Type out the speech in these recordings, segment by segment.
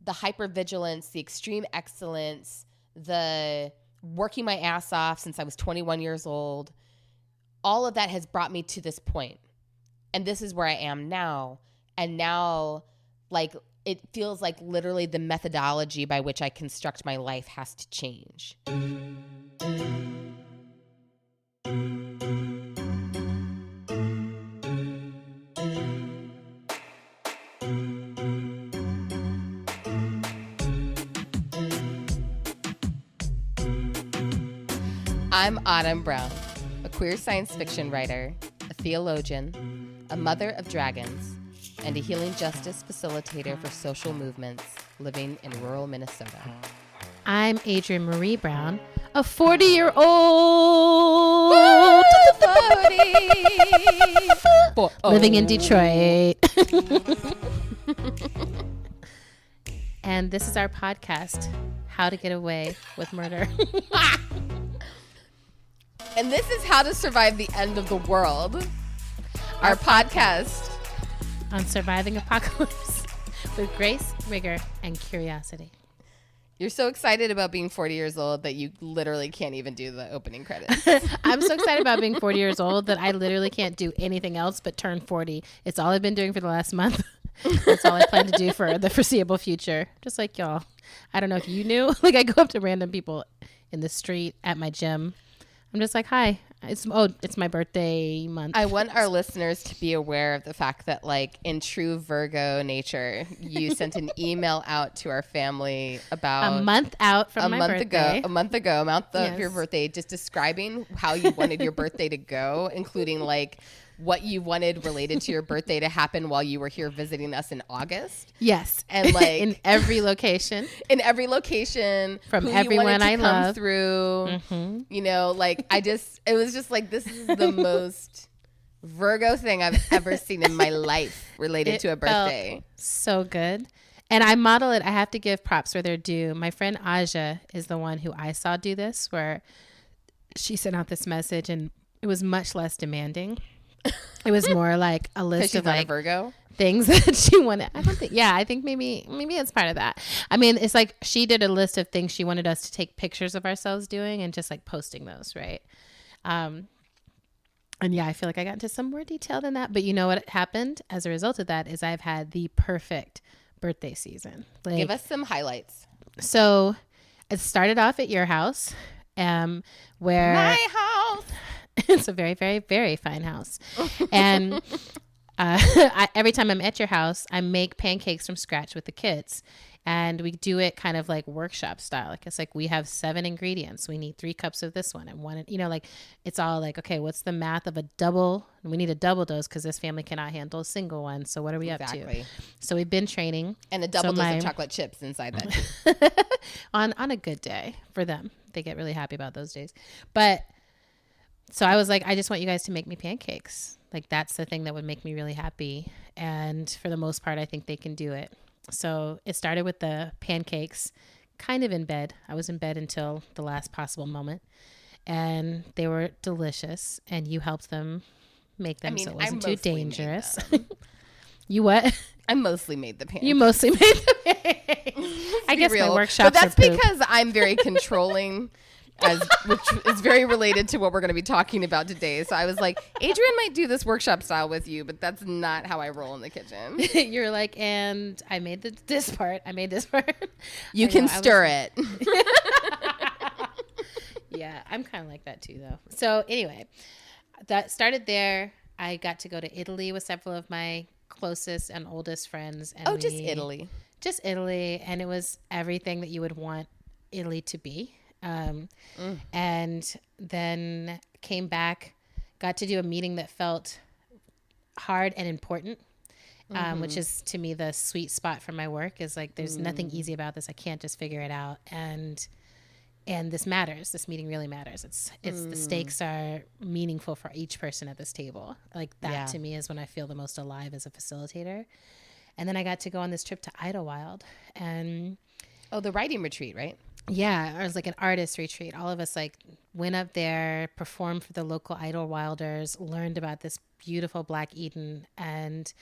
the hypervigilance, the extreme excellence, the working my ass off since I was 21 years old, all of that has brought me to this point. And this is where I am now. And now, like, it feels like literally the methodology by which I construct my life has to change. I'm Autumn Brown, a queer science fiction writer, a theologian, a mother of dragons, and a healing justice facilitator for social movements living in rural Minnesota. I'm Adrienne Marie Brown, a 40-year-old living in Detroit. And this is our podcast, How to Get Away with Murder. And this is How to Survive the End of the World, our podcast on surviving apocalypse with grace, rigor, and curiosity. You're so excited about being 40 years old that you literally can't even do the opening credits. I'm so excited about being 40 years old that I literally can't do anything else but turn 40. It's all I've been doing for the last month. That's all I plan to do for the foreseeable future. Just like y'all. I don't know if you knew. Like, I go up to random people in the street, at my gym. I'm just like, hi, it's my birthday month. I want our listeners to be aware of the fact that, like, in true Virgo nature, you sent an email out to our family about a month out from my birthday. A month of your birthday, just describing how you wanted your birthday to go, including, like, what you wanted related to your birthday to happen while you were here visiting us in August. Yes. And, like, in every location. From everyone I love. Through. Mm-hmm. You know, like, it was just like, this is the most Virgo thing I've ever seen in my life related to a birthday. So good. And I model it. I have to give props where they're due. My friend Aja is the one who I saw do this, where she sent out this message and it was much less demanding. It was more like a list of, like, Virgo things that she wanted. I think maybe it's part of that. I mean, it's like she did a list of things she wanted us to take pictures of ourselves doing and just, like, posting those, right? And yeah, I feel like I got into some more detail than that. But you know what happened as a result of that is I've had the perfect birthday season. Like, give us some highlights. So it started off at your house, where my house. It's a very, very, very fine house. And every time I'm at your house, I make pancakes from scratch with the kids. And we do it kind of like workshop style. Like, it's like we have 7 ingredients. We need 3 cups of this one and 1. You know, like, it's all like, okay, what's the math of a double? We need a double dose because this family cannot handle a single one. So what are we up to? So we've been training. And a double dose of chocolate chips inside that. on a good day for them. They get really happy about those days. But so I was like, I just want you guys to make me pancakes. Like, that's the thing that would make me really happy. And for the most part, I think they can do it. So it started with the pancakes, kind of in bed. I was in bed until the last possible moment. And they were delicious. And you helped them make them, so it wasn't too dangerous. You what? I mostly made the pancakes. You mostly made the pancakes. I guess my workshops But that's because I'm very controlling. Which is very related to what we're going to be talking about today. So I was like, Adrienne might do this workshop style with you, but that's not how I roll in the kitchen. You're like, and I made this part. You can stir it. Yeah, I'm kind of like that too, though. So anyway, that started there. I got to go to Italy with several of my closest and oldest friends. And just Italy. Just Italy. And it was everything that you would want Italy to be. And then came back, got to do a meeting that felt hard and important, which is, to me, the sweet spot for my work is like, there's nothing easy about this. I can't just figure it out. And this matters. This meeting really matters. It's the stakes are meaningful for each person at this table. Like, that to me is when I feel the most alive as a facilitator. And then I got to go on this trip to Idlewild and the writing retreat, right? Yeah, it was like an artist retreat. All of us like went up there, performed for the local Idlewilders, learned about this beautiful Black Eden, and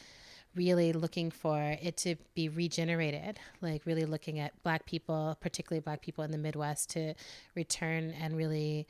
really looking for it to be regenerated, like really looking at Black people, particularly Black people in the Midwest, to return and really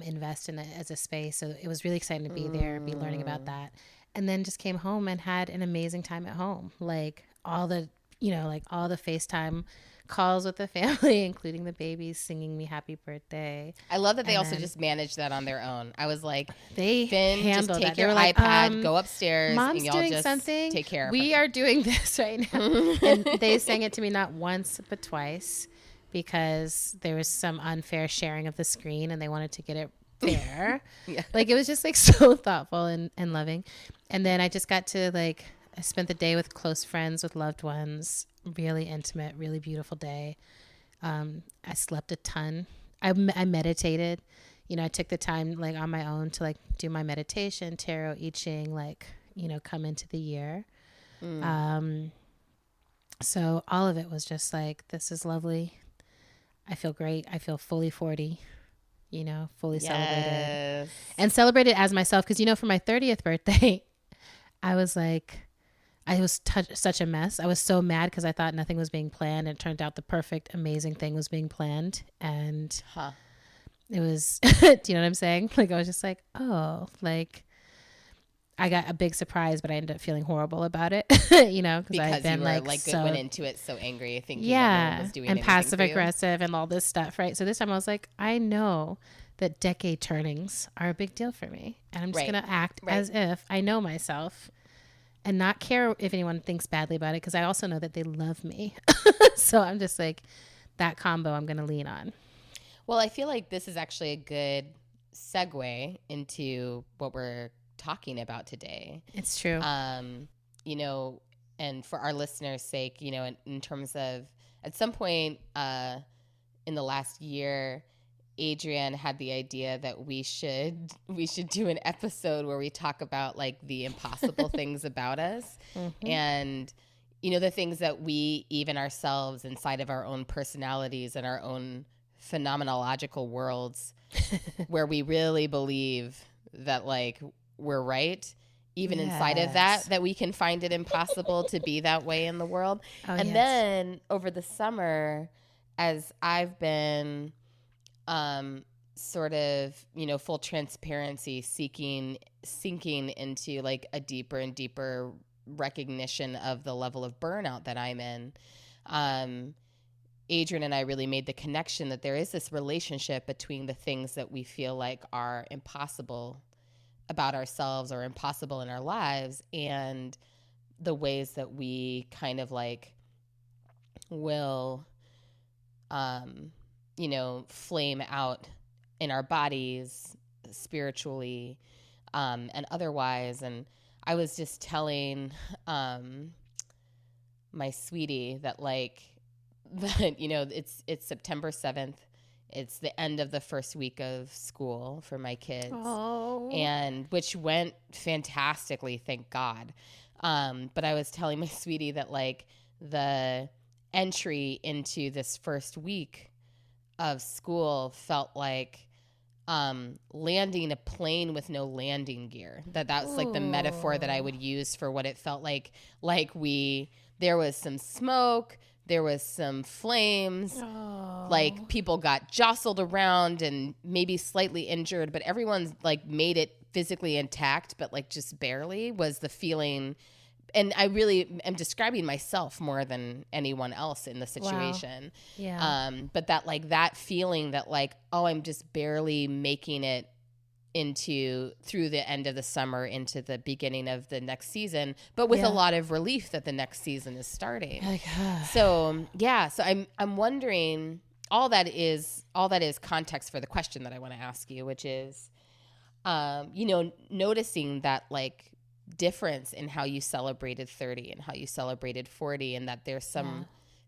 invest in it as a space. So it was really exciting to be there, be learning about that. And then just came home and had an amazing time at home. Like all the, like all the FaceTime calls with the family, including the babies singing me happy birthday. I love that they also just managed that on their own. I was like, they Finn, just take that. your iPad, go upstairs, Mom's and y'all doing just something. Take care of We her. are doing this right now. And they sang it to me not once but twice, because there was some unfair sharing of the screen and they wanted to get it fair. Yeah. Like it was just like so thoughtful and loving. And then I just got to I spent the day with close friends, with loved ones, really intimate, really beautiful day. I slept a ton. I meditated. I took the time on my own to do my meditation, tarot, I Ching, come into the year. So all of it was just this is lovely. I feel great. I feel fully 40, fully celebrated. And celebrated as myself. Because, for my 30th birthday, I was such a mess. I was so mad because I thought nothing was being planned. And it turned out the perfect, amazing thing was being planned. And it was, do you know what I'm saying? I was just I got a big surprise, but I ended up feeling horrible about it, because I've been went into it so angry, thinking yeah, that no one was doing and anything passive aggressive and all this stuff, right? So this time I was I know that decade turnings are a big deal for me, and I'm just gonna act as if I know myself and not care if anyone thinks badly about it, because I also know that they love me. So I'm just that combo I'm gonna lean on. Well, I feel like this is actually a good segue into what we're talking about today. It's true. And for our listeners' sake, in terms of at some point in the last year, Adrienne had the idea that we should do an episode where we talk about the impossible things about us, and the things that we even ourselves inside of our own personalities and our own phenomenological worlds where we really believe that we're right, even inside of that we can find it impossible to be that way in the world. Then over the summer, as I've been sort of, full transparency, sinking into a deeper and deeper recognition of the level of burnout that I'm in, Adrienne and I really made the connection that there is this relationship between the things that we feel like are impossible about ourselves or impossible in our lives, and the ways that we kind of will flame out in our bodies spiritually and otherwise. And I was just telling my sweetie that it's September 7th. It's the end of the first week of school for my kids. Oh. And which went fantastically, thank God. But I was telling my sweetie that the entry into this first week of school felt like landing a plane with no landing gear. That's the metaphor that I would use for what it felt like. There was some smoke, there was some flames, people got jostled around and maybe slightly injured, but everyone's made it physically intact, but just barely was the feeling. And I really am describing myself more than anyone else in the situation. Wow. Yeah. But that feeling that I'm just barely making it through the end of the summer into the beginning of the next season, but with a lot of relief that the next season is starting. So I'm wondering, all that is context for the question that I want to ask you, which is, noticing that difference in how you celebrated 30 and how you celebrated 40, and that there's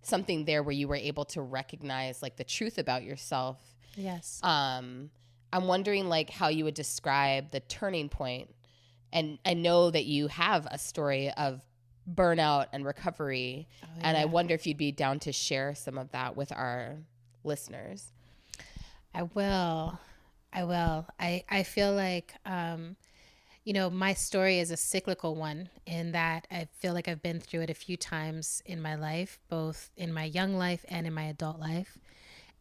something there where you were able to recognize the truth about yourself. Yes. I'm wondering how you would describe the turning point. And I know that you have a story of burnout and recovery. And I wonder if you'd be down to share some of that with our listeners. I will. I feel my story is a cyclical one in that I feel like I've been through it a few times in my life, both in my young life and in my adult life.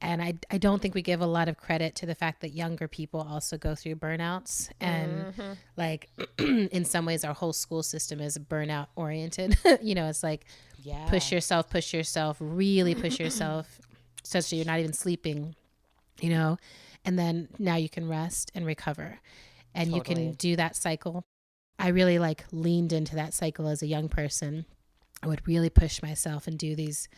And I don't think we give a lot of credit to the fact that younger people also go through burnouts. And like in some ways, our whole school system is burnout oriented. It's like push yourself, really push yourself such that you're not even sleeping, and then now you can rest and recover and you can do that cycle. I really like leaned into that cycle as a young person. I would really push myself and do these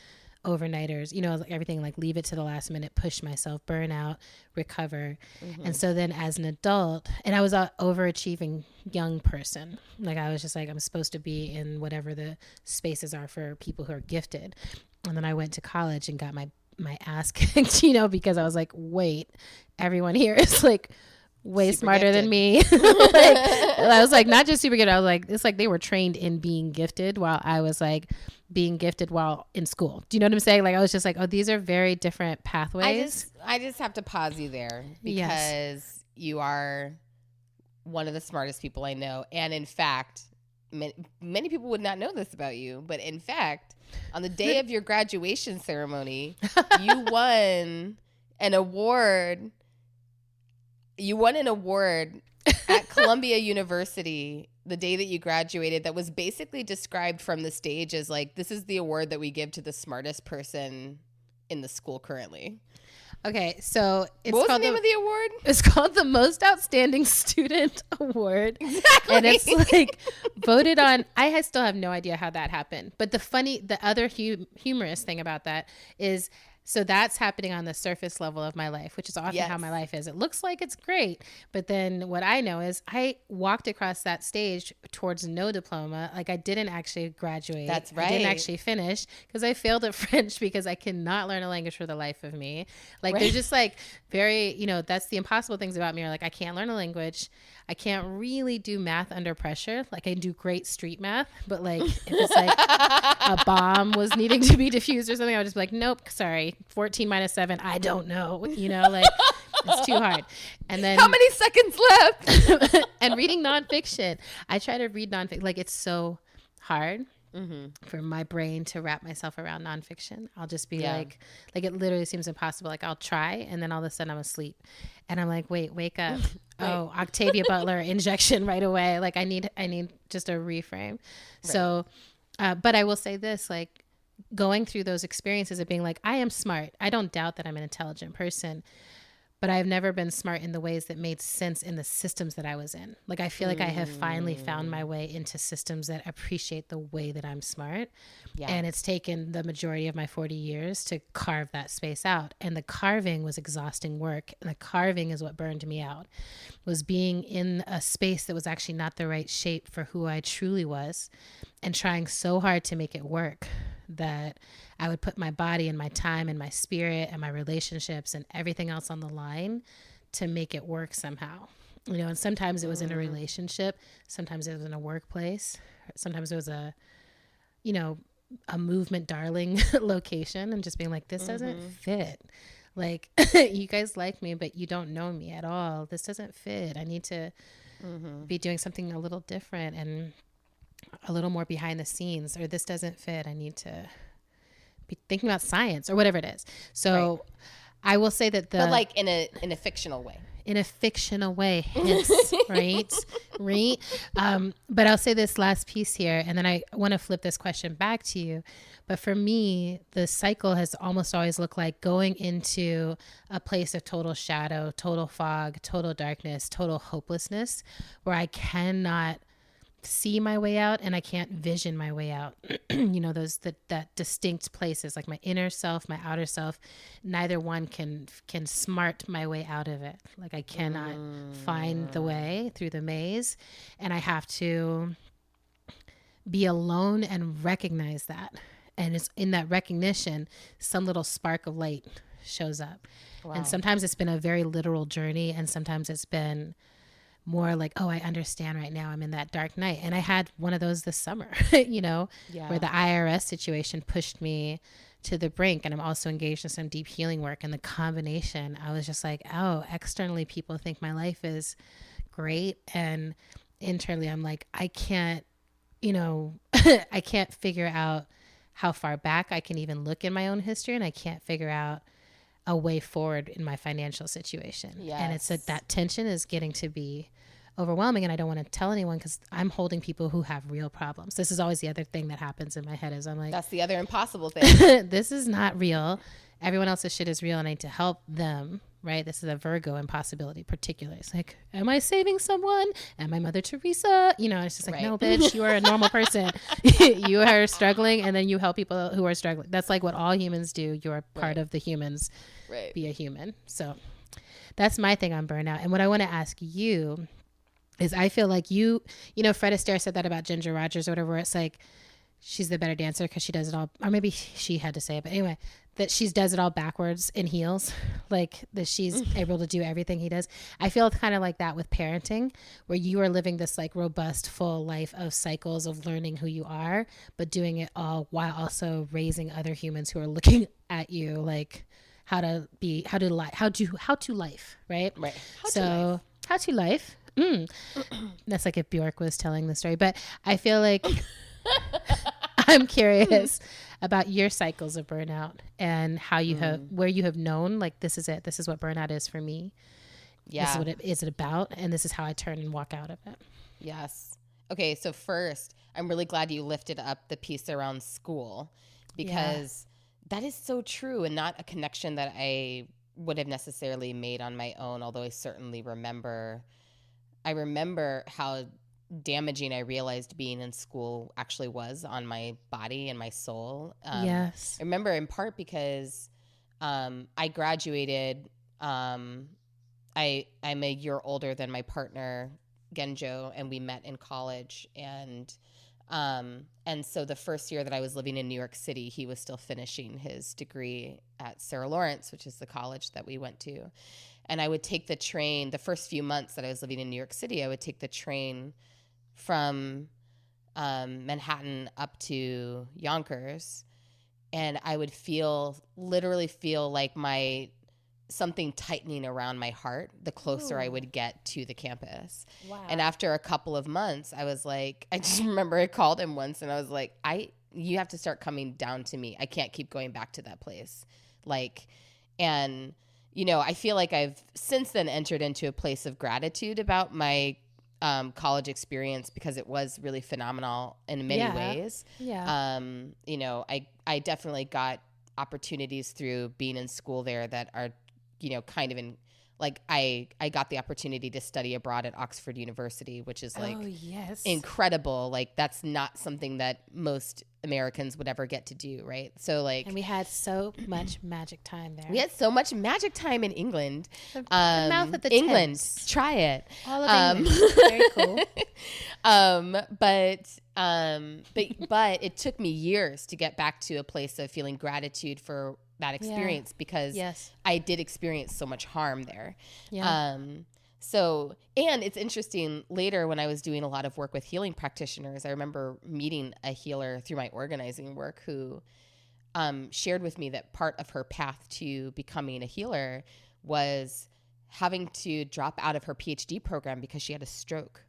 overnighters, like everything, like leave it to the last minute, push myself, burn out, recover. And so then as an adult, and I was an overachieving young person. Like I was just like, I'm supposed to be in whatever the spaces are for people who are gifted. And then I went to college and got my ass kicked, because I was like, wait, everyone here is like way super smarter gifted than me. I was like, not just super gifted. I was like, it's like they were trained in being gifted while I was like being gifted while in school. Do you know what I'm saying? Like, I was just like, oh, these are very different pathways. I just have to pause you there because you are one of the smartest people I know. And in fact, many people would not know this about you, but in fact, on the day of your graduation ceremony, you won an award. You won an award at Columbia University the day that you graduated that was basically described from the stage as like, this is the award that we give to the smartest person in the school currently. Okay, so it's what was the name of the award? It's called the Most Outstanding Student Award. Exactly. And it's like voted on. I still have no idea how that happened. But the other humorous thing about that is, so that's happening on the surface level of my life, which is often how my life is. It looks like it's great. But then what I know is I walked across that stage towards no diploma. Like I didn't actually graduate. That's right. I didn't actually finish because I failed at French because I cannot learn a language for the life of me. Like they're just like very, that's the impossible things about me are like, I can't learn a language. I can't really do math under pressure. Like I do great street math, but like if it's like a bomb was needing to be diffused or something, I would just be like, nope, sorry. 14 minus 7, I don't know, like it's too hard. And then how many seconds left? And reading nonfiction. I try to read nonfiction. Like it's so hard for my brain to wrap myself around nonfiction. I'll just be like it literally seems impossible. Like I'll try and then all of a sudden I'm asleep and I'm like, wake up. Right. Oh, Octavia Butler injection right away. Like I need just a reframe. Right. So, but I will say this, like going through those experiences of being like, I am smart. I don't doubt that I'm an intelligent person, but I've never been smart in the ways that made sense in the systems that I was in. Like, I feel like I have finally found my way into systems that appreciate the way that I'm smart. Yeah. And it's taken the majority of my 40 years to carve that space out. And the carving was exhausting work. And the carving is what burned me out, was being in a space that was actually not the right shape for who I truly was and trying so hard to make it work that I would put my body and my time and my spirit and my relationships and everything else on the line to make it work somehow. And sometimes it was in a relationship, sometimes it was in a workplace, sometimes it was a movement darling location, and just being like, this doesn't fit. Like, you guys like me, but you don't know me at all. This doesn't fit. I need to be doing something a little different and a little more behind the scenes, or this doesn't fit. I need to be thinking about science or whatever it is. So right. I will say that but like in a fictional way. In a fictional way, hence, right? Right. But I'll say this last piece here, and then I want to flip this question back to you. But for me, the cycle has almost always looked like going into a place of total shadow, total fog, total darkness, total hopelessness, where I cannot see my way out and I can't vision my way out. That distinct places, like my inner self, my outer self, neither one can smart my way out of it. Like I cannot find the way through the maze, and I have to be alone and recognize that. And it's in that recognition, some little spark of light shows up. Wow. And sometimes it's been a very literal journey, and sometimes it's been more like, oh, I understand right now. I'm in that dark night. And I had one of those this summer, where the IRS situation pushed me to the brink. And I'm also engaged in some deep healing work. And the combination, I was just like, oh, externally people think my life is great. And internally, I'm like, I can't, I can't figure out how far back I can even look in my own history, and I can't figure out a way forward in my financial situation. Yes. And it's that tension is getting to be overwhelming, and I don't want to tell anyone because I'm holding people who have real problems. This is always the other thing that happens in my head is I'm like, that's the other impossible thing. this is not real. Everyone else's shit is real, and I need to help them. Right? This is a Virgo impossibility particularly. It's like, am I saving someone? Am I Mother Teresa? It's just like, no, bitch, you are a normal person. You are struggling, and then you help people who are struggling. That's like what all humans do. You're part of the humans. Right. Be a human. So that's my thing on burnout. And what I want to ask you is, I feel like Fred Astaire said that about Ginger Rogers or whatever. It's like, she's the better dancer because she does it all, or maybe she had to say it, but anyway, that she does it all backwards in heels, like that she's able to do everything he does. I feel kind of like that with parenting, where you are living this like robust, full life of cycles of learning who you are, but doing it all while also raising other humans who are looking at you like how to life, right? Right. How to life. That's like if Bjork was telling the story, but I feel like I'm curious about your cycles of burnout and how you where you have known, like, this is it. This is what burnout is for me. Yeah. This is what it is about. And this is how I turn and walk out of it. Yes. Okay. So first, I'm really glad you lifted up the piece around school, because that is so true, and not a connection that I would have necessarily made on my own. Although I certainly remember how damaging I realized being in school actually was on my body and my soul. Yes. I remember in part because I graduated. I'm a year older than my partner, Genjo, and we met in college. And so the first year that I was living in New York City, he was still finishing his degree at Sarah Lawrence, which is the college that we went to. And I would take the train. The first few months that I was living in New York City, I would take the train from Manhattan up to Yonkers, and I would literally feel like something tightening around my heart the closer I would get to the campus. Wow. And after a couple of months, I was like, I just remember I called him once and I was like, you have to start coming down to me. I can't keep going back to that place. And I feel like I've since then entered into a place of gratitude about my college experience, because it was really phenomenal in many ways. Yeah. I definitely got opportunities through being in school there that are, kind of in, like, I got the opportunity to study abroad at Oxford University, which is like incredible. Like, that's not something that most Americans would ever get to do, right? So like, and we had so much magic time there. We had so much magic time in England. The mouth of the England, tents. Try it. All of England. Very cool. But it took me years to get back to a place of feeling gratitude for that experience, because I did experience so much harm there. Yeah. And it's interesting, later when I was doing a lot of work with healing practitioners, I remember meeting a healer through my organizing work who shared with me that part of her path to becoming a healer was having to drop out of her PhD program because she had a stroke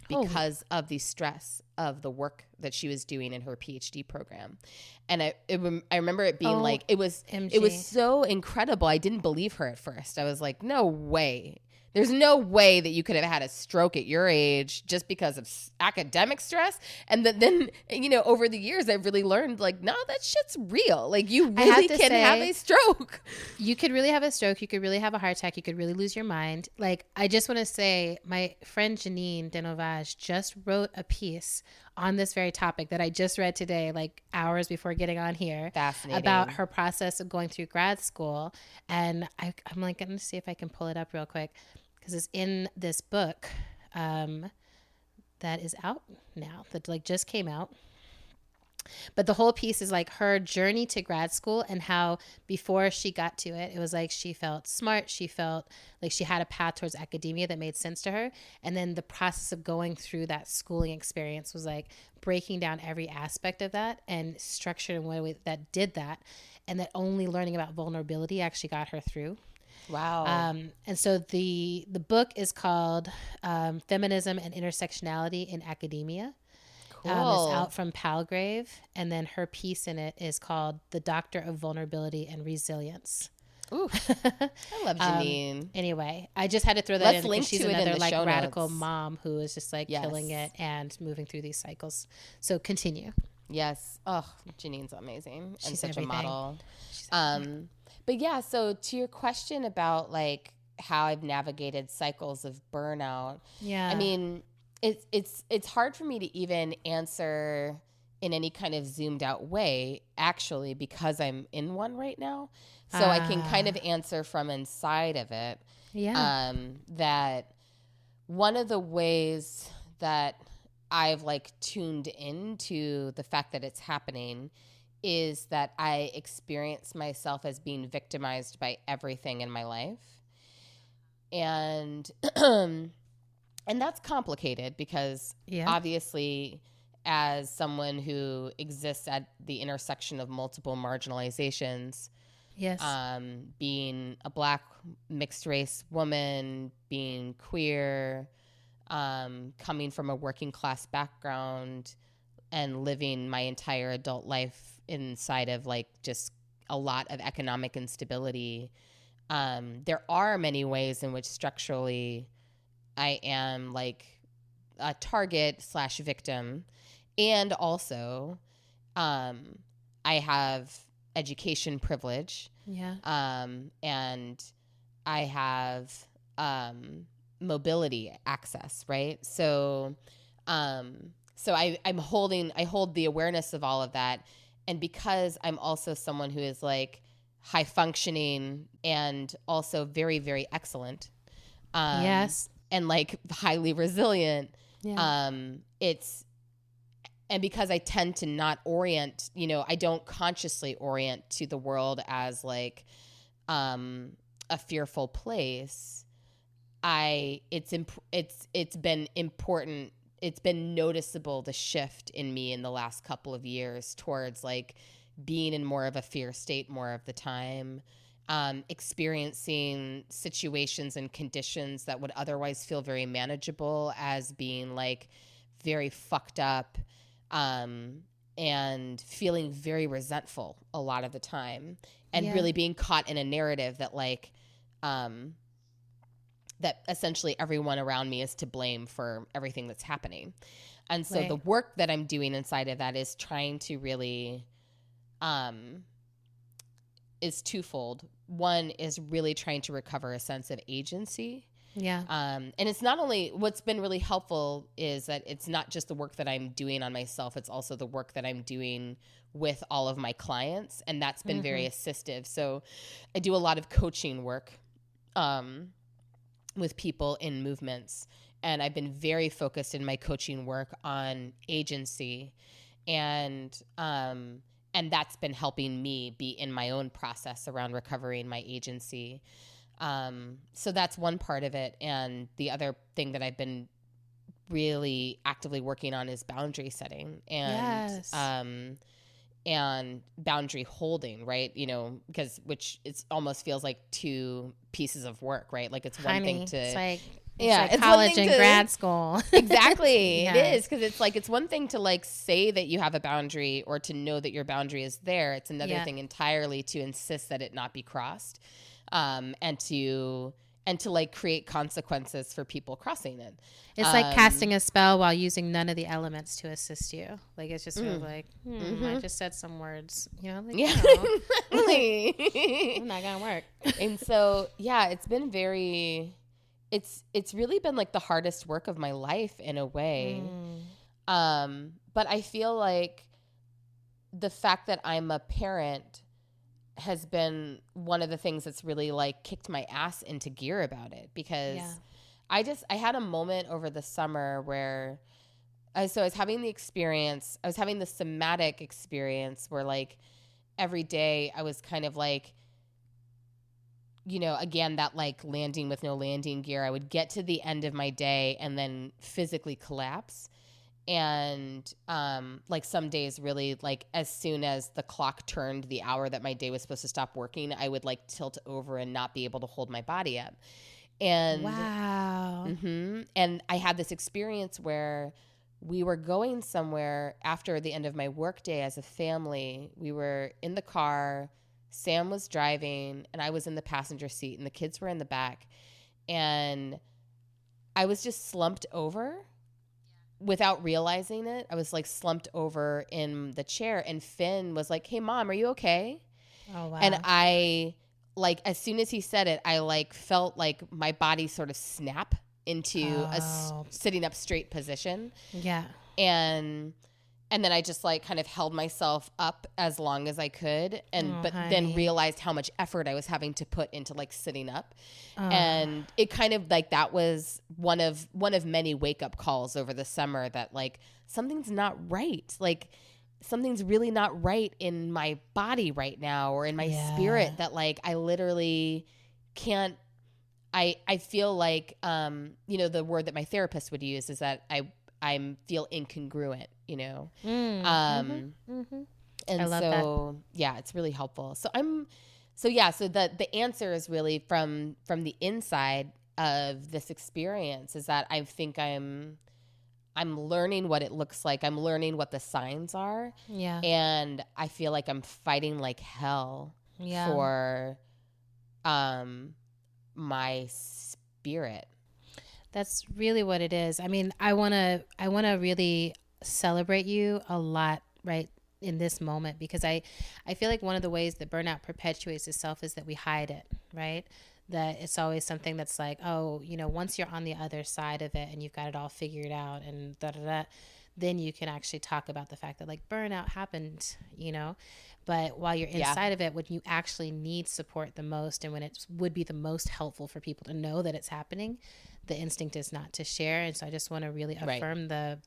because of the stress of the work that she was doing in her PhD program. And I remember it being like, it was so incredible. I didn't believe her at first. I was like, no way. There's no way that you could have had a stroke at your age just because of academic stress. And then, over the years, I've really learned, like, no, that shit's real. Like, you really can have a stroke. You could really have a stroke. You could really have a heart attack. You could really lose your mind. Like, I just want to say, my friend Janine Denovage just wrote a piece on this very topic that I just read today, like hours before getting on here. Fascinating. About her process of going through grad school. And I'm like, going to see if I can pull it up real quick, because it's in this book that is out now, that like just came out. But the whole piece is like her journey to grad school, and how before she got to it, it was like she felt smart. She felt like she had a path towards academia that made sense to her. And then the process of going through that schooling experience was like breaking down every aspect of that and structured in a way that did that. And that only learning about vulnerability actually got her through. Wow. And so the book is called Feminism and Intersectionality in Academia. It's Cool. out from Palgrave, and then her piece in it is called The Doctor of Vulnerability and Resilience. Ooh, I love Janine. Anyway, I just had to throw that Let's in link because she's to it in another the like show radical notes. mom who is just like killing Yes. it and moving through these cycles. So continue. Yes. Oh, Janine's amazing and She's such everything. a model. But yeah, so to your question about like how I've navigated cycles of burnout, Yeah. I mean, it's hard for me to even answer in any kind of zoomed out way, actually, because I'm in one right now. So I can kind of answer from inside of it. Yeah. That one of the ways that I've like tuned into the fact that it's happening is that I experience myself as being victimized by everything in my life. And and that's complicated because obviously as someone who exists at the intersection of multiple marginalizations, Yes. being a Black mixed race woman, being queer, coming from a working class background, and living my entire adult life inside of like just a lot of economic instability. There are many ways in which structurally I am like a target / victim. And also, I have education privilege. Yeah. And I have mobility access, right? So I hold the awareness of all of that. And because I'm also someone who is like high functioning and also very, very excellent. Yes. And like highly resilient. Yeah. And because I tend to not orient, I don't consciously orient to the world as like a fearful place. It's been important. It's been noticeable the shift in me in the last couple of years towards like being in more of a fear state more of the time, experiencing situations and conditions that would otherwise feel very manageable as being like very fucked up, and feeling very resentful a lot of the time, and really being caught in a narrative that like that essentially everyone around me is to blame for everything that's happening. And so the work that I'm doing inside of that is trying to really is twofold. One is really trying to recover a sense of agency. Yeah. And it's not only, what's been really helpful is that it's not just the work that I'm doing on myself, it's also the work that I'm doing with all of my clients. And that's been very assistive. So I do a lot of coaching work with people in movements. And I've been very focused in my coaching work on agency. And that's been helping me be in my own process around recovering my agency. So that's one part of it. And the other thing that I've been really actively working on is boundary setting and boundary holding, right? Because which it almost feels like two pieces of work, right? Like it's one thing to, it's like it's college and grad school. Exactly. It is. Because it's one thing to like say that you have a boundary or to know that your boundary is there. It's another thing entirely to insist that it not be crossed. And to like create consequences for people crossing it. It's like casting a spell while using none of the elements to assist you. Like it's just sort of like, I just said some words, like, I'm not gonna work. And so, it's been it's really been like the hardest work of my life in a way. But I feel like the fact that I'm a parent has been one of the things that's really like kicked my ass into gear about it, because I had a moment over the summer where I was having the somatic experience where like every day I was kind of like, again, that like landing with no landing gear. I would get to the end of my day and then physically collapse. And like some days really, like as soon as the clock turned the hour that my day was supposed to stop working, I would like tilt over and not be able to hold my body up. And wow. And I had this experience where we were going somewhere after the end of my workday as a family. We were in the car, Sam was driving, and I was in the passenger seat, and the kids were in the back. And I was just slumped over without realizing it. I was like slumped over in the chair, and Finn was like, "Hey mom, are you okay?" Oh, wow. And I, like, as soon as he said it, I like felt like my body sort of snap into a sitting up straight position. Yeah. And then I just like kind of held myself up as long as I could, but honey. then realized how much effort I was having to put into like sitting up. And it kind of like, that was one of many wake up calls over the summer that like something's not right. Like something's really not right in my body right now, or in my spirit, that like I literally can't. I feel like the word that my therapist would use is that I feel incongruent, and I love that. Yeah, it's really helpful. So the answer is really from the inside of this experience, is that I think I'm learning what it looks like. I'm learning what the signs are. Yeah. And I feel like I'm fighting like hell for my spirit. That's really what it is. I mean, I want to really celebrate you a lot right in this moment, because I feel like one of the ways that burnout perpetuates itself is that we hide it, right? That it's always something that's like, oh, once you're on the other side of it and you've got it all figured out and then you can actually talk about the fact that like burnout happened, But while you're inside of it, when you actually need support the most, and when it would be the most helpful for people to know that it's happening, the instinct is not to share. And so I just want to really affirm the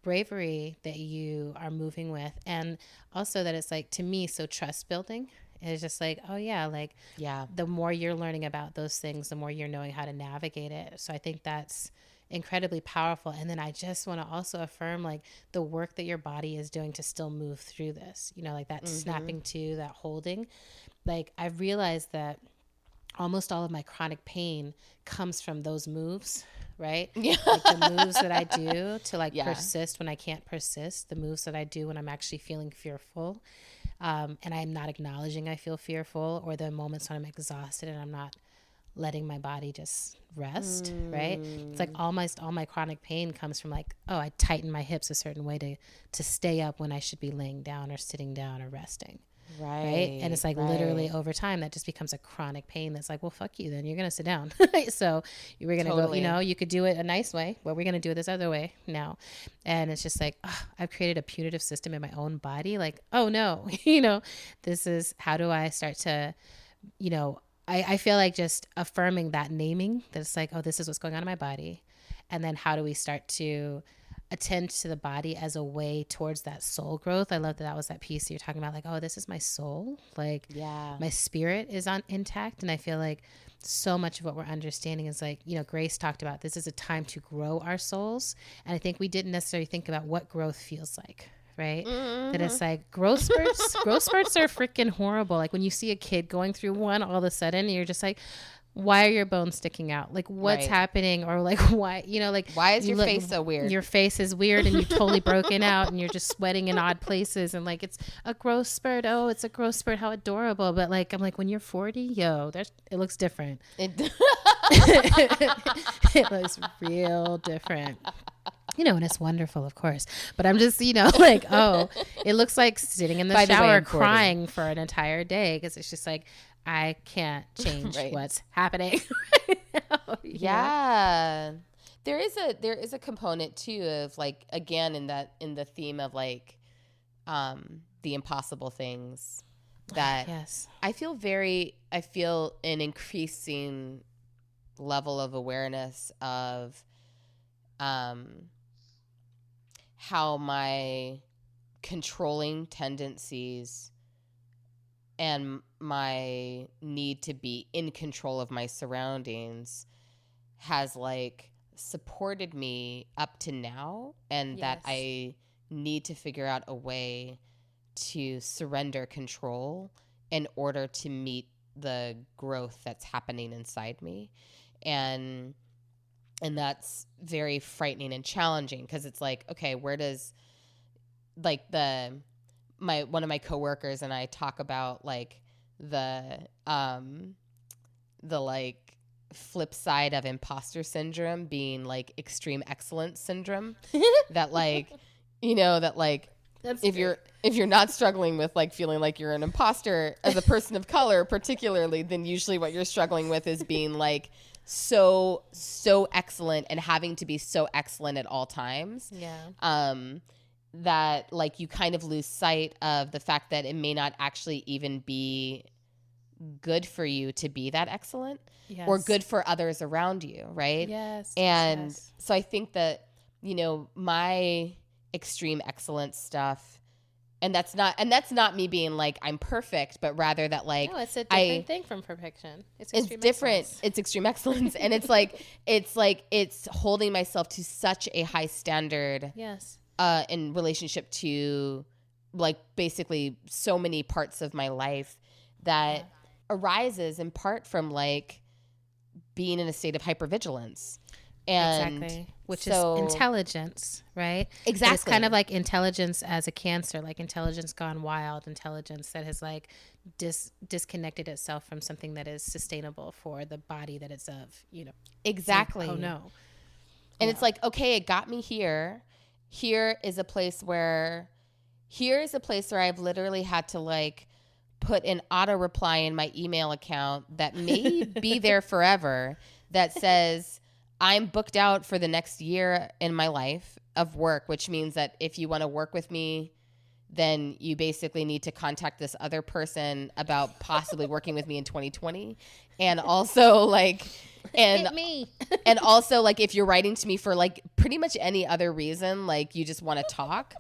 bravery that you are moving with. And also that it's like, to me, so trust building. It's just like, oh yeah, like the more you're learning about those things, the more you're knowing how to navigate it. So I think that's incredibly powerful. And then I just want to also affirm like the work that your body is doing to still move through this, like that snapping to, that holding. Like I've realized that almost all of my chronic pain comes from those moves, right? Yeah. Like the moves that I do to like persist when I can't persist, the moves that I do when I'm actually feeling fearful. And I'm not acknowledging I feel fearful, or the moments when I'm exhausted and I'm not letting my body just rest, right? It's like almost all my chronic pain comes from like, oh, I tighten my hips a certain way to stay up when I should be laying down or sitting down or resting. Right. And it's like literally over time that just becomes a chronic pain that's like, well, fuck you, then you're going to sit down. So you were going to go, you could do it a nice way, but we're going to do it this other way now. And it's just like, I've created a punitive system in my own body. Like, oh no, this is, how do I start to, I feel like just affirming that, naming that it's like, oh, this is what's going on in my body. And then how do we start to attend to the body as a way towards that soul growth? I love that was that piece you're talking about, like, oh, this is my soul. Like my spirit is intact. And I feel like so much of what we're understanding is like, Grace talked about, this is a time to grow our souls. And I think we didn't necessarily think about what growth feels like. Right? That it's like growth spurts. Growth spurts are freaking horrible. Like when you see a kid going through one, all of a sudden you're just like, why are your bones sticking out? Like what's happening? Or like, why, like, why is your face so weird? Your face is weird and you're totally broken out and you're just sweating in odd places. And like, it's a growth spurt. Oh, it's a growth spurt. How adorable. But like, I'm like, when you're 40, it looks different. It looks real different. And it's wonderful, of course. But I'm just, like, oh, it looks like sitting in the shower crying for an entire day, because it's just like, I can't change what's happening right now, yeah. There is a component too of like, again, in the theme of like the impossible things, that I feel an increasing level of awareness of how my controlling tendencies and my need to be in control of my surroundings has like supported me up to now, and that I need to figure out a way to surrender control in order to meet the growth that's happening inside me. And that's very frightening and challenging, because it's like, okay, where does, like, one of my coworkers and I talk about like the like flip side of imposter syndrome being like extreme excellence syndrome. That like, you know, that like, That's if you're not struggling with like feeling like you're an imposter as a person of color particularly, then usually what you're struggling with is being like so excellent and having to be so excellent at all times. That like you kind of lose sight of the fact that it may not actually even be good for you to be that excellent, or good for others around you, right? And so I think that, you know, my extreme excellence stuff, and that's not me being like I'm perfect, but rather that like, no, it's a different thing from perfection. It's different. Excellence. It's extreme excellence. And it's it's holding myself to such a high standard. In relationship to like basically so many parts of my life that arises in part from like being in a state of hypervigilance. And which is intelligence, right? Exactly. It's kind of like intelligence as a cancer, like intelligence gone wild, intelligence that has like disconnected itself from something that is sustainable for the body that it's of, you know. Exactly. Like, oh no. And it's like, okay, it got me here. Here is a place where I've literally had to like put an auto reply in my email account that may be there forever that says I'm booked out for the next year in my life of work, which means that if you want to work with me, then you basically need to contact this other person about possibly working with me in 2020. And also like, and me. And also like, if you're writing to me for like pretty much any other reason, like you just want to talk,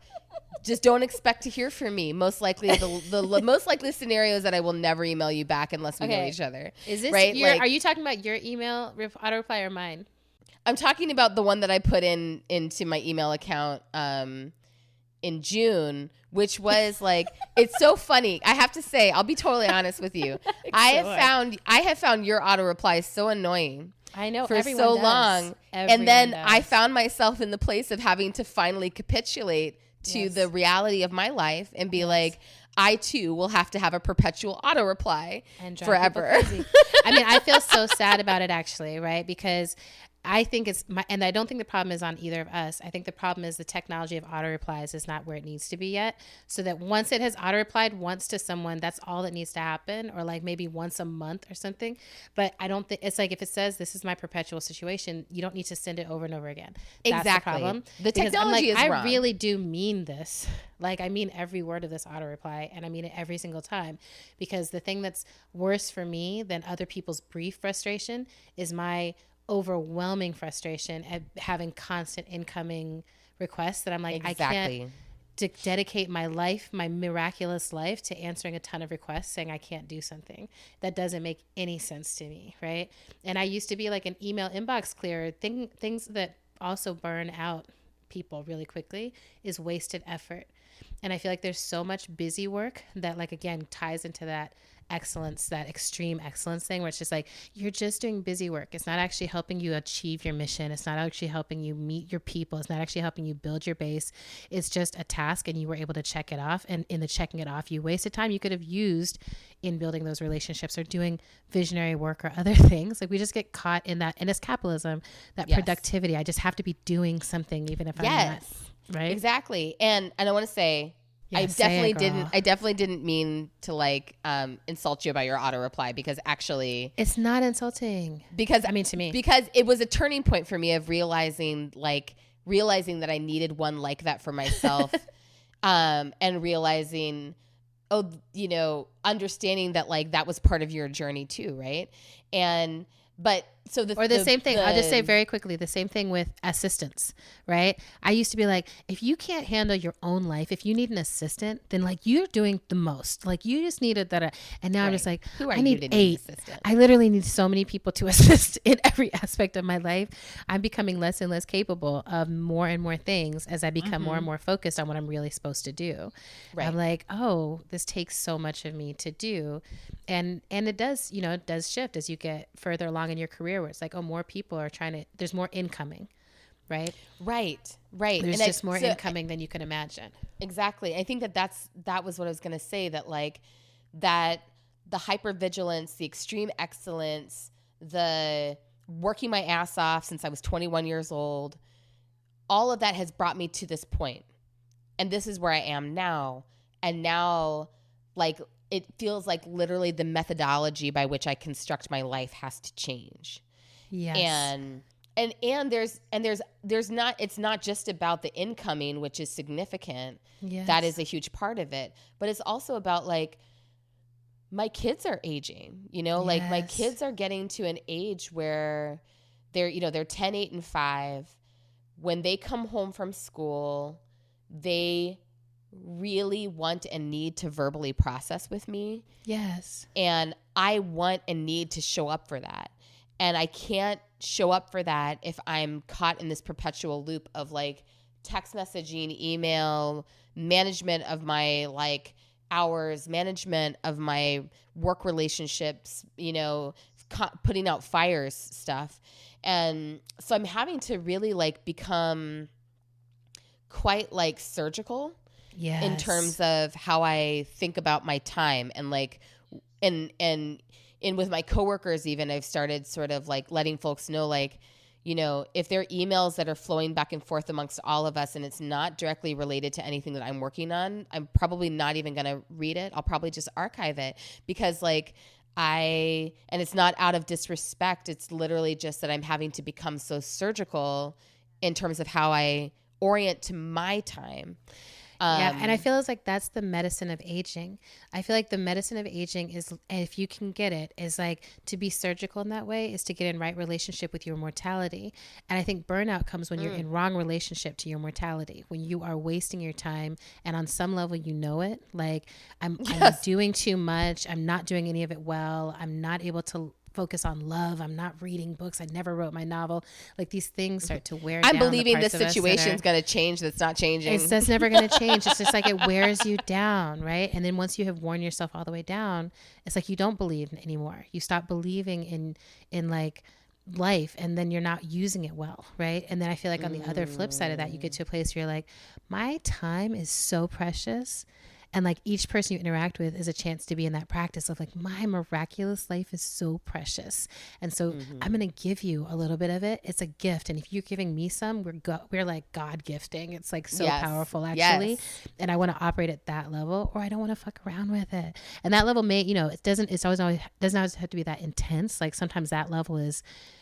just don't expect to hear from me. Most likely the most likely scenario is that I will never email you back unless we know each other. Is this right? Are you talking about your email auto reply or mine? I'm talking about the one that I put into my email account in June, which was like, it's so funny. I have to say, I'll be totally honest with you. I have found your auto replies so annoying. I know, for so long. And then I found myself in the place of having to finally capitulate to the reality of my life and be like, I too will have to have a perpetual auto reply forever. I mean, I feel so sad about it actually, right? Because I think and I don't think the problem is on either of us. I think the problem is the technology of auto replies is not where it needs to be yet. So that once it has auto replied once to someone, that's all that needs to happen, or like maybe once a month or something. But I don't think it's like, if it says this is my perpetual situation, you don't need to send it over and over again. That's the problem. The technology is wrong. I really do mean this. Like, I mean every word of this auto reply, and I mean it every single time, because the thing that's worse for me than other people's brief frustration is my overwhelming frustration at having constant incoming requests that I'm like, I can't dedicate my life, my miraculous life, to answering a ton of requests saying I can't do something. That doesn't make any sense to me, right? And I used to be like an email inbox clearer. Things that also burn out people really quickly is wasted effort. And I feel like there's so much busy work that, like, again, ties into that excellence, that extreme excellence thing, where it's just like, you're just doing busy work. It's not actually helping you achieve your mission. It's not actually helping you meet your people. It's not actually helping you build your base. It's just a task, and you were able to check it off. And in the checking it off, you wasted time you could have used in building those relationships or doing visionary work or other things. Like, we just get caught in that, and it's capitalism, that productivity. I just have to be doing something even if I'm not. Right? Exactly. And I want to say, I definitely didn't mean to like insult you about your auto reply, because actually it's not insulting. Because I mean, to me, because it was a turning point for me of realizing that I needed one like that for myself, and realizing, understanding that like that was part of your journey too, right? But So the Or the same thing. I'll just say very quickly, the same thing with assistants, right? I used to be like, if you can't handle your own life, if you need an assistant, then like you're doing the most. Like you just need it. And now I'm just like, Who are I need you to 8. assistant? I literally need so many people to assist in every aspect of my life. I'm becoming less and less capable of more and more things as I become more and more focused on what I'm really supposed to do. Right. I'm like, oh, this takes so much of me to do. And it does, you know, it does shift as you get further along in your career, where it's like, oh, more people are there's more incoming, right? Right. There's just more incoming than you can imagine. Exactly. I think that was what I was going to say, that like that the hypervigilance, the extreme excellence, the working my ass off since I was 21 years old, all of that has brought me to this point. And this is where I am now. And now, like, it feels like literally the methodology by which I construct my life has to change. Yes. And there's not, it's not just about the incoming, which is significant. Yes. That is a huge part of it. But it's also about like, my kids are aging, you know, like my kids are getting to an age where they're 10, 8, and 5. When they come home from school, they really want and need to verbally process with me. Yes. And I want and need to show up for that. And I can't show up for that if I'm caught in this perpetual loop of like text messaging, email, management of my like hours, management of my work relationships, you know, putting out fires stuff. And so I'm having to really like become quite like surgical. Yes. In terms of how I think about my time, and like, and with my coworkers, even I've started sort of like letting folks know, like, you know, if there are emails that are flowing back and forth amongst all of us and it's not directly related to anything that I'm working on, I'm probably not even going to read it. I'll probably just archive it, because like and it's not out of disrespect. It's literally just that I'm having to become so surgical in terms of how I orient to my time. Yeah, and I feel it's like that's the medicine of aging. I feel like the medicine of aging is, if you can get it, is like to be surgical in that way, is to get in right relationship with your mortality. And I think burnout comes when you're in wrong relationship to your mortality, when you are wasting your time, and on some level you know it. Like I'm doing too much. I'm not doing any of it well. I'm not able to focus on love. I'm not reading books. I never wrote my novel. Like these things start to wear down. I'm believing this situation's going to change. That's not changing. That's never going to change. It's just like it wears you down, right? And then once you have worn yourself all the way down, it's like you don't believe anymore. You stop believing in like life, and then you're not using it well, right? And then I feel like on the other flip side of that, you get to a place where you're like, my time is so precious. And like each person you interact with is a chance to be in that practice of like, my miraculous life is so precious. And so I'm going to give you a little bit of it. It's a gift. And if you're giving me some, we're like God gifting. It's like so powerful actually. Yes. And I want to operate at that level, or I don't want to fuck around with it. And that level may, you know, doesn't always have to be that intense. Like sometimes that level is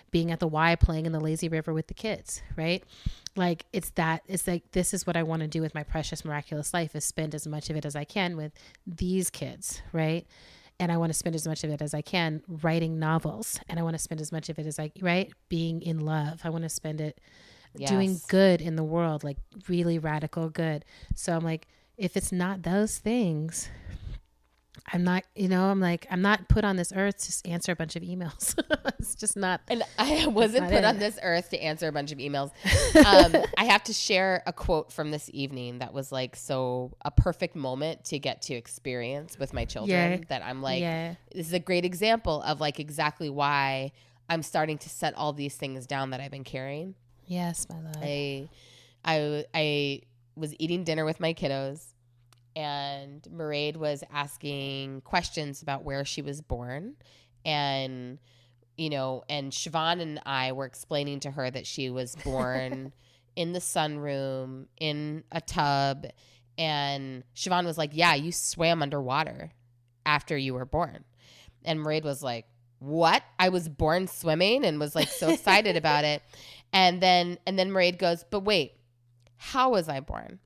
being at the Y playing in the lazy river with the kids, right? Like it's like, this is what I want to do with my precious, miraculous life, is spend as much of it as I can with these kids, right? And I want to spend as much of it as I can writing novels. And I want to spend as much of it as being in love. I want to spend it doing good in the world, like really radical good. So I'm like, if it's not those things, I'm not, you know, I'm not put on this earth to answer a bunch of emails. It's just not. And I wasn't put on this earth to answer a bunch of emails. I have to share a quote from this evening that was like a perfect moment to get to experience with my children, that I'm like, this is a great example of like exactly why I'm starting to set all these things down that I've been carrying. Yes, my love. I was eating dinner with my kiddos, and Mairead was asking questions about where she was born. And, you know, and Siobhan and I were explaining to her that she was born in the sunroom, in a tub. And Siobhan was like, yeah, you swam underwater after you were born. And Mairead was like, what? I was born swimming, and was like so excited about it. And then Mairead goes, but wait, how was I born?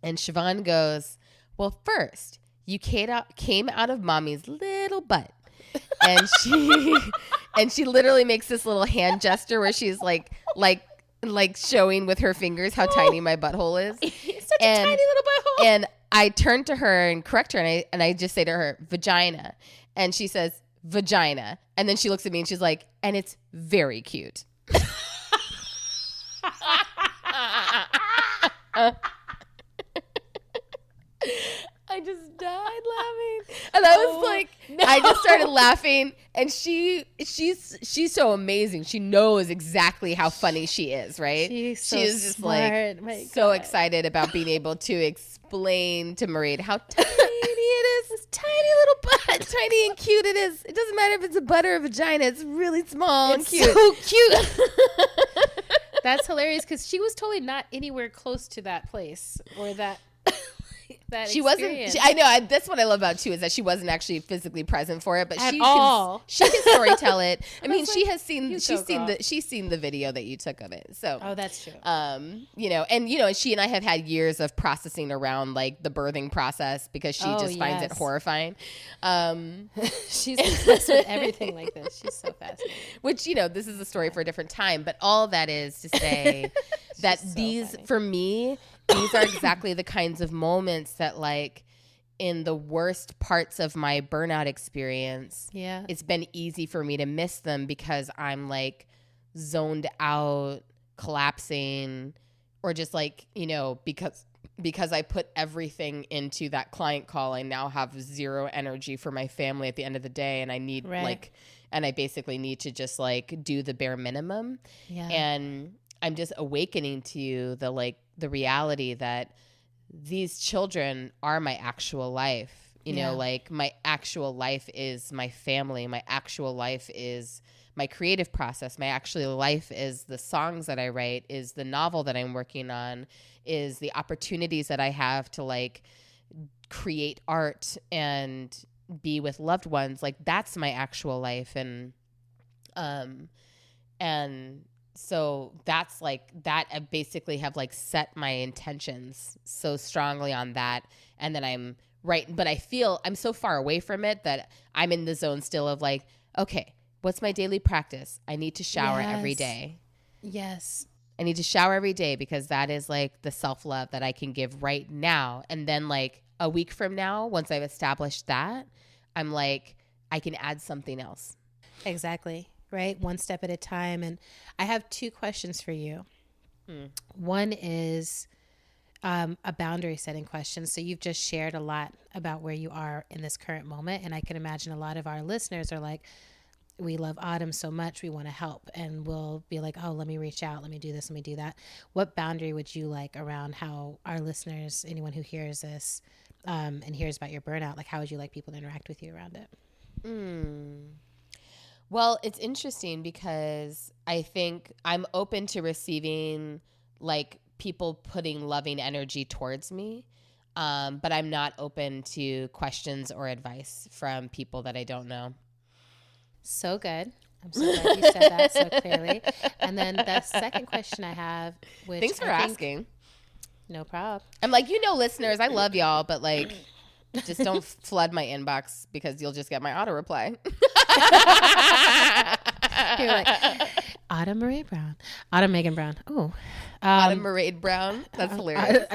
And Siobhan goes, well, first, you came out of mommy's little butt. And And she literally makes this little hand gesture where she's like showing with her fingers how tiny my butthole is. It's such a tiny little butthole. And I turn to her and correct her, and I just say to her, vagina. And she says, vagina. And then she looks at me and she's like, and it's very cute. I just died laughing. And I was like, no. I just started laughing. And she's so amazing. She knows exactly how funny she is, right? She's so just smart. like so excited about being able to explain to Marie how tiny it is. This tiny little butt. Tiny and cute it is. It doesn't matter if it's a butt or a vagina. It's really small and cute. So cute. That's hilarious because she was totally not anywhere close to that place or that she experience. wasn't. I know. That's what I love about too is that she wasn't actually physically present for it, but At she all. she can storytell it. I mean, like, she has seen. she's seen the video that you took of it. So that's true. And she and I have had years of processing around like the birthing process because she just finds it horrifying. She's obsessed with everything like this. She's so fascinating. Which this is a story for a different time, but all that is to say that for me. These are exactly the kinds of moments that, like, in the worst parts of my burnout experience, it's been easy for me to miss them because I'm, like, zoned out, collapsing, or just, like, because I put everything into that client call, I now have zero energy for my family at the end of the day, and I need, and I basically need to just, like, do the bare minimum. Yeah. And I'm just awakening to the reality that these children are my actual life. Like my actual life is my family. My actual life is my creative process. My actual life is the songs that I write, is the novel that I'm working on, is the opportunities that I have to like create art and be with loved ones. Like that's my actual life. And so that's like that. I basically have like set my intentions so strongly on that. And then I'm right. But I feel I'm so far away from it that I'm in the zone still of like, okay, what's my daily practice? I need to shower every day. Yes. I need to shower every day because that is like the self-love that I can give right now. And then like a week from now, once I've established that, I'm like, I can add something else. Exactly. Right? One step at a time. And I have two questions for you. One is a boundary setting question. So you've just shared a lot about where you are in this current moment. And I can imagine a lot of our listeners are like, we love Autumn so much, we want to help. And we'll be like, oh, let me reach out. Let me do this. Let me do that. What boundary would you like around how our listeners, anyone who hears this and hears about your burnout, like how would you like people to interact with you around it? Well, it's interesting because I think I'm open to receiving like people putting loving energy towards me. But I'm not open to questions or advice from people that I don't know. So good. I'm so glad you said that so clearly. And then the second question I have, which thanks for asking. No problem. I'm like, listeners, I love y'all, but like, just don't flood my inbox because you'll just get my auto reply. You're like, Autumn Marie Brown. Autumn Megan Brown. Oh. Autumn Marie Brown. That's hilarious.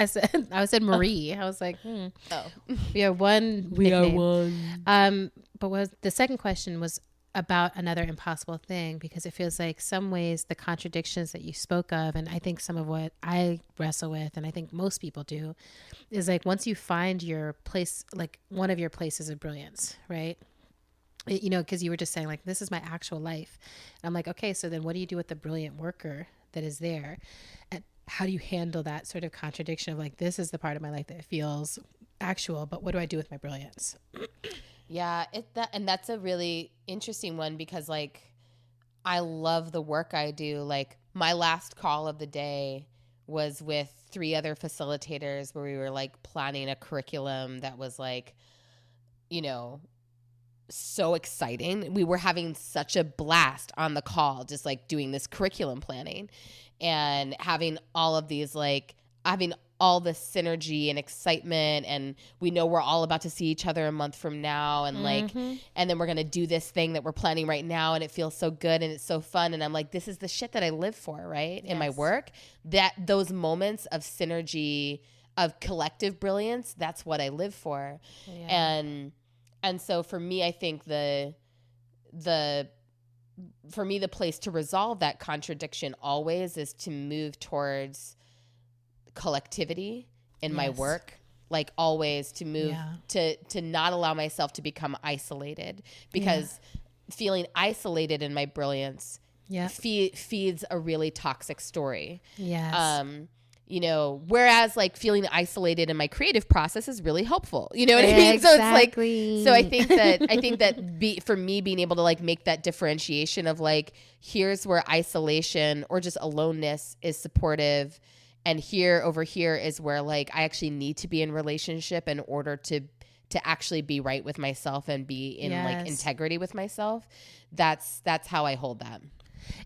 I said Marie. I was like, Oh. We are one. We are one. But the second question was about another impossible thing, because it feels like some ways the contradictions that you spoke of, and I think some of what I wrestle with, and I think most people do, is like once you find your place, like one of your places of brilliance, right? Because you were just saying like, this is my actual life. And I'm like, okay, so then what do you do with the brilliant worker that is there? And how do you handle that sort of contradiction of like, this is the part of my life that feels actual, but what do I do with my brilliance? Yeah, that's a really interesting one because like I love the work I do. Like my last call of the day was with 3 other facilitators where we were like planning a curriculum that was like, so exciting. We were having such a blast on the call, just like doing this curriculum planning and having all of these like having all this synergy and excitement, and we know we're all about to see each other a month from now, and like, and then we're going to do this thing that we're planning right now, and it feels so good and it's so fun. And I'm like, this is the shit that I live for, right? In my work, that those moments of synergy, of collective brilliance, that's what I live for. Yeah. And so for me, I think the place to resolve that contradiction always is to move towards collectivity in my work, like always to move to not allow myself to become isolated, because feeling isolated in my brilliance feeds a really toxic story. You know, whereas like feeling isolated in my creative process is really helpful. You know what I mean? Exactly. So it's like, I think that for me, being able to like make that differentiation of like, here's where isolation or just aloneness is supportive, and over here is where like I actually need to be in relationship in order to actually be right with myself and be in like integrity with myself. That's how I hold that.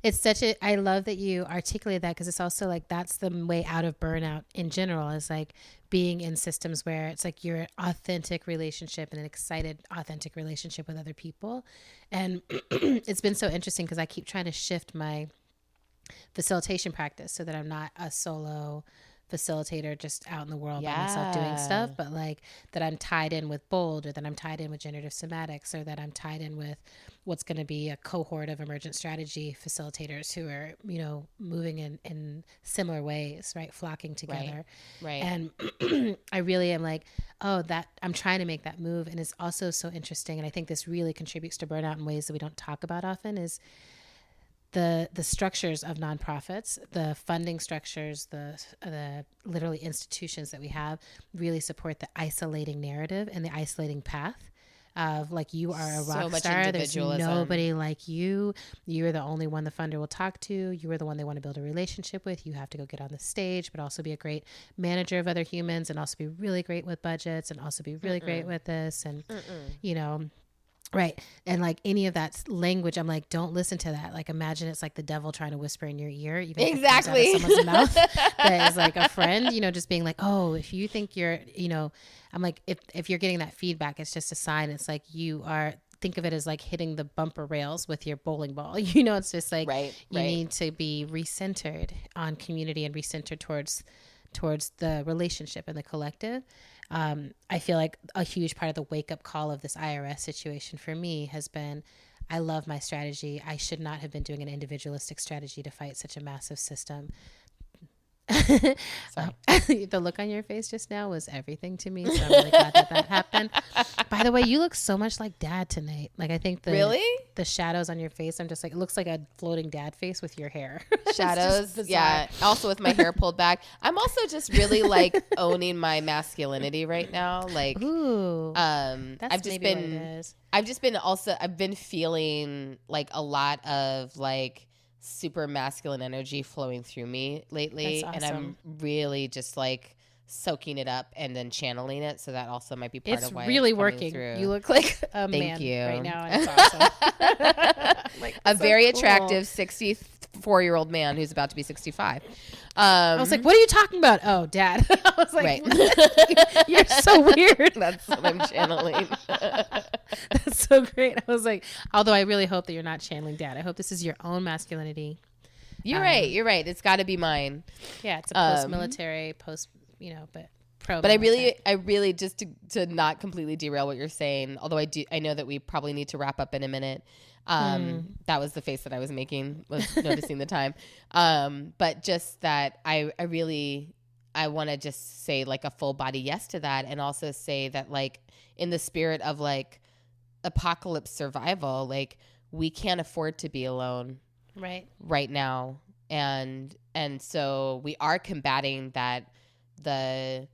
It's I love that you articulate that, because it's also like, that's the way out of burnout in general, is like being in systems where it's like your authentic relationship and an excited, authentic relationship with other people. And it's been so interesting because I keep trying to shift my facilitation practice so that I'm not a solo facilitator just out in the world by myself doing stuff, but like that I'm tied in with BOLD, or that I'm tied in with generative somatics, or that I'm tied in with what's going to be a cohort of emergent strategy facilitators who are, you know, moving in similar ways, right? Flocking together. Right. And I really am like, that I'm trying to make that move. And it's also so interesting. And I think this really contributes to burnout in ways that we don't talk about often, is the structures of nonprofits, the funding structures, the literally institutions that we have really support the isolating narrative and the isolating path of like, you are a rock star. There's nobody like you. You're the only one the funder will talk to. You are the one they want to build a relationship with. You have to go get on the stage, but also be a great manager of other humans, and also be really great with budgets, and also be really great with this. And, you know, right. And like any of that language, I'm like, don't listen to that. Like, imagine it's like the devil trying to whisper in your ear, even if it comes out of someone's mouth that is like a friend, you know, just being like, oh, if you think you're, you know, I'm like, if you're getting that feedback, it's just a sign. It's like, think of it as like hitting the bumper rails with your bowling ball. You know, it's just like, you need to be recentered on community and recentered towards the relationship and the collective. I feel like a huge part of the wake up call of this IRS situation for me has been, I love my strategy. I should not have been doing an individualistic strategy to fight such a massive system. The look on your face just now was everything to me. So I'm really glad that happened. By the way, you look so much like Dad tonight. Like, I think the shadows on your face, I'm just like, it looks like a floating dad face with your hair. Shadows. Yeah. Also with my hair pulled back. I'm also just really like owning my masculinity right now. Like, ooh, I've been feeling like a lot of like super masculine energy flowing through me lately. That's awesome. And I'm really just like soaking it up and then channeling it. So that also might be part of why really it's working through. You look like a man right now, and it's awesome. Like, a very attractive 64-year-old man who's about to be 65. I was like, what are you talking about? Oh, Dad. I was like, you're so weird. That's what I'm channeling. That's so great. I was like, although I really hope that you're not channeling Dad. I hope this is your own masculinity. You're right. It's got to be mine. Yeah, it's a post-military, but pro. But I really just to not completely derail what you're saying, although I know that we probably need to wrap up in a minute. That was the face that I was making, was noticing the time. But just that I want to just say like a full body yes to that, and also say that like in the spirit of like apocalypse survival, like we can't afford to be alone right now. And so we are combating the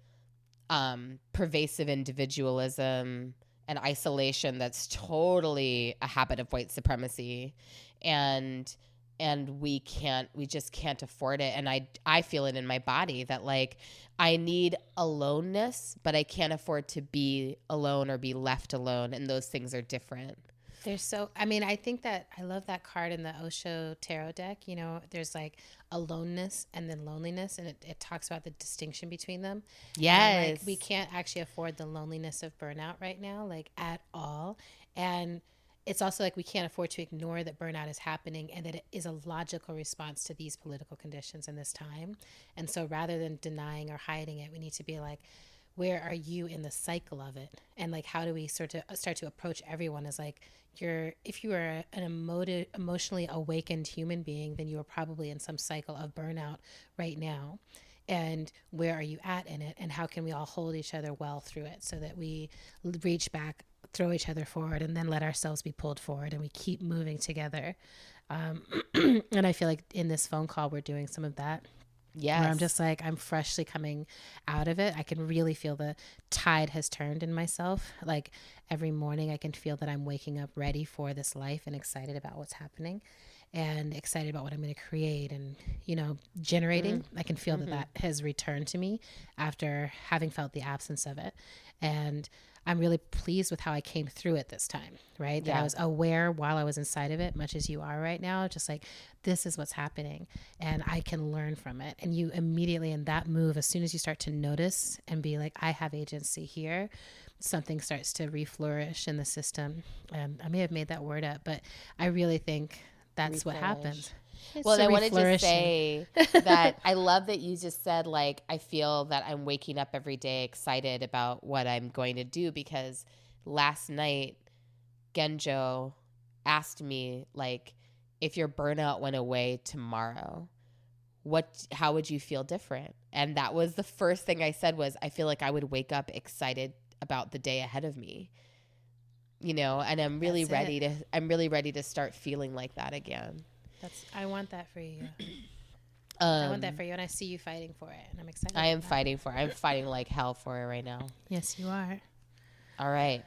pervasive individualism and isolation that's totally a habit of white supremacy, and we just can't afford it. And I feel it in my body that like I need aloneness, but I can't afford to be alone or be left alone, and those things are different. I think that I love that card in the Osho tarot deck. There's like aloneness and then loneliness, and it talks about the distinction between them. Yes. We can't actually afford the loneliness of burnout right now, like at all. And it's also like we can't afford to ignore that burnout is happening and that it is a logical response to these political conditions in this time. And so rather than denying or hiding it, we need to be like, where are you in the cycle of it? And like, how do we start to approach everyone as like, if you are an emotionally awakened human being, then you are probably in some cycle of burnout right now. And where are you at in it? And how can we all hold each other well through it so that we reach back, throw each other forward, and then let ourselves be pulled forward, and we keep moving together. And I feel like in this phone call, we're doing some of that. Yes. Where I'm just like, I'm freshly coming out of it. I can really feel the tide has turned in myself. Like every morning I can feel that I'm waking up ready for this life and excited about what's happening and excited about what I'm going to create and, generating. I can feel that has returned to me after having felt the absence of it. And I'm really pleased with how I came through it this time, right? That I was aware while I was inside of it, much as you are right now, just like, this is what's happening and I can learn from it. And you immediately in that move, as soon as you start to notice and be like, I have agency here, something starts to reflourish in the system. I may have made that word up, but I really think that's what happens. Well, I wanted to say that I love that you just said, like, I feel that I'm waking up every day excited about what I'm going to do, because last night Genjo asked me, like, if your burnout went away tomorrow, how would you feel different? And that was the first thing I said was, I feel like I would wake up excited about the day ahead of me, and I'm really ready to start feeling like that again. I want that for you. I want that for you, and I see you fighting for it, and I'm excited. I am fighting for it. I'm fighting like hell for it right now. Yes, you are. All right.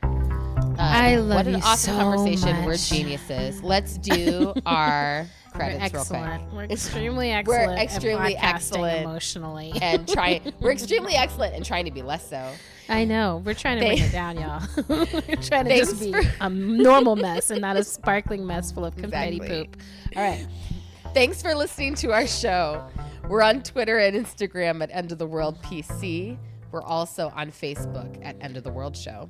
I love you so much. What an awesome conversation. We're geniuses. Let's do our credits real quick. We're extremely excellent. We're extremely excellent emotionally, and we're extremely excellent and trying to be less so. I know. We're trying to bring it down, y'all. We're trying to just be a normal mess and not a sparkling mess full of confetti poop. All right. Thanks for listening to our show. We're on Twitter and Instagram at End of the World PC. We're also on Facebook at End of the World Show.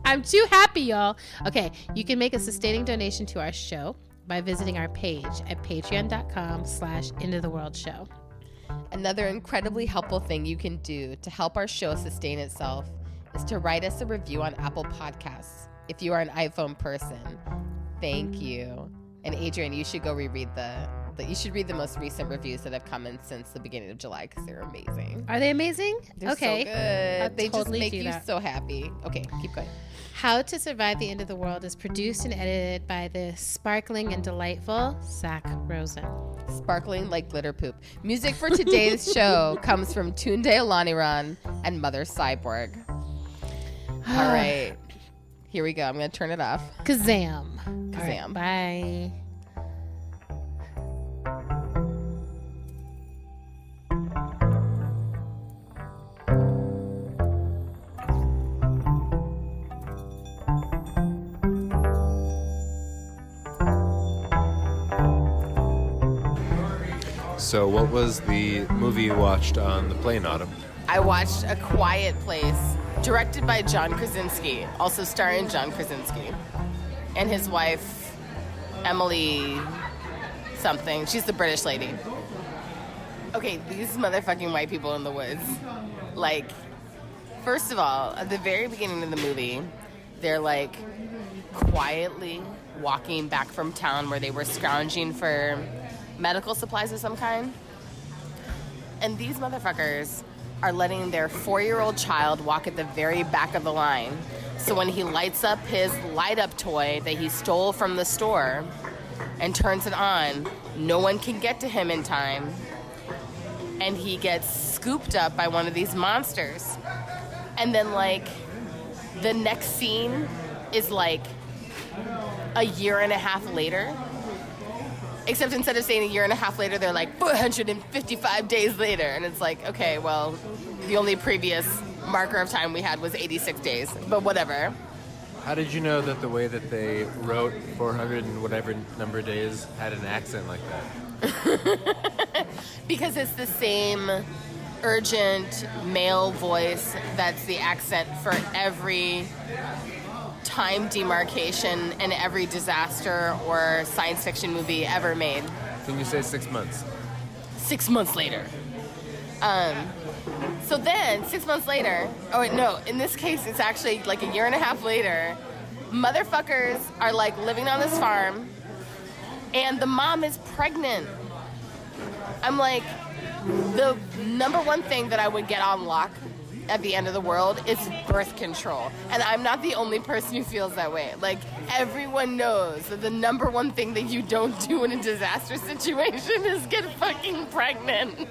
I'm too happy, y'all. Okay, you can make a sustaining donation to our show by visiting our page at patreon.com/endoftheworldshow. Another incredibly helpful thing you can do to help our show sustain itself is to write us a review on Apple Podcasts. If you are an iPhone person, thank you. And Adrian, you should go reread you should read the most recent reviews that have come in since the beginning of July, because they're amazing. Are they amazing? They're okay. So good. I'll they totally just make you so happy. Okay, keep going. How to Survive the End of the World is produced and edited by the sparkling and delightful Zach Rosen. Sparkling like glitter poop. Music for today's show comes from Tunde Alaniran and Mother Cyborg. All right. Here we go. I'm going to turn it off. Kazam. Kazam. Right, bye. So what was the movie you watched on the plane, Autumn? I watched A Quiet Place, directed by John Krasinski, also starring John Krasinski, and his wife, Emily something. She's the British lady. Okay, these motherfucking white people in the woods. Like, first of all, at the very beginning of the movie, they're like quietly walking back from town where they were scrounging for medical supplies of some kind. And these motherfuckers are letting their 4-year-old child walk at the very back of the line. So when he lights up his light-up toy that he stole from the store and turns it on, no one can get to him in time. And he gets scooped up by one of these monsters. And then, like, the next scene is, like, a year and a half later. Except instead of saying a year and a half later, they're like 455 days later. And it's like, okay, well, the only previous marker of time we had was 86 days. But whatever. How did you know that the way that they wrote 400 and whatever number of days had an accent like that? Because it's the same urgent male voice that's the accent for every time demarcation in every disaster or science fiction movie ever made. Can you say 6 months? 6 months later. So then, 6 months later, oh wait, no, in this case, it's actually like a year and a half later, motherfuckers are like living on this farm, and the mom is pregnant. I'm like, the number one thing that I would get on lock at the end of the world is birth control. And I'm not the only person who feels that way. Like, everyone knows that the number one thing that you don't do in a disaster situation is get fucking pregnant.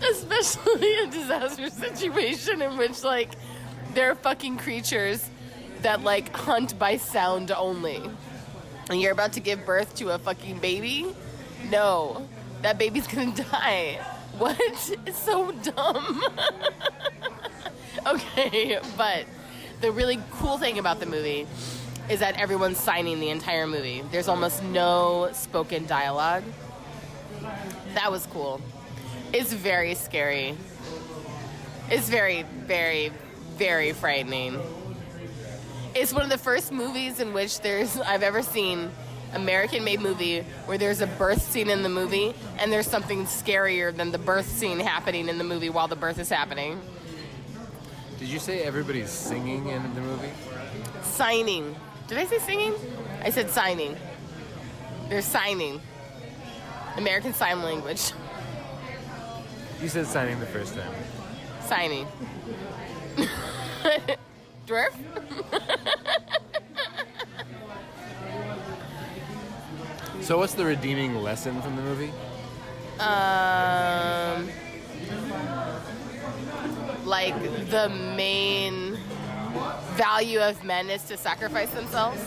Especially a disaster situation in which, like, there are fucking creatures that, like, hunt by sound only. And you're about to give birth to a fucking baby? No. That baby's gonna die. What? It's so dumb. Okay, but the really cool thing about the movie is that everyone's signing the entire movie. There's almost no spoken dialogue. That was cool. It's very scary. It's very, very, very frightening. It's one of the first movies in which I've ever seen American-made movie where there's a birth scene in the movie and there's something scarier than the birth scene happening in the movie while the birth is happening. Did you say everybody's singing in the movie? Signing. Did I say singing? I said signing. They're signing. American Sign Language. You said signing the first time. Signing. Dwarf? So what's the redeeming lesson from the movie? Like, the main value of men is to sacrifice themselves.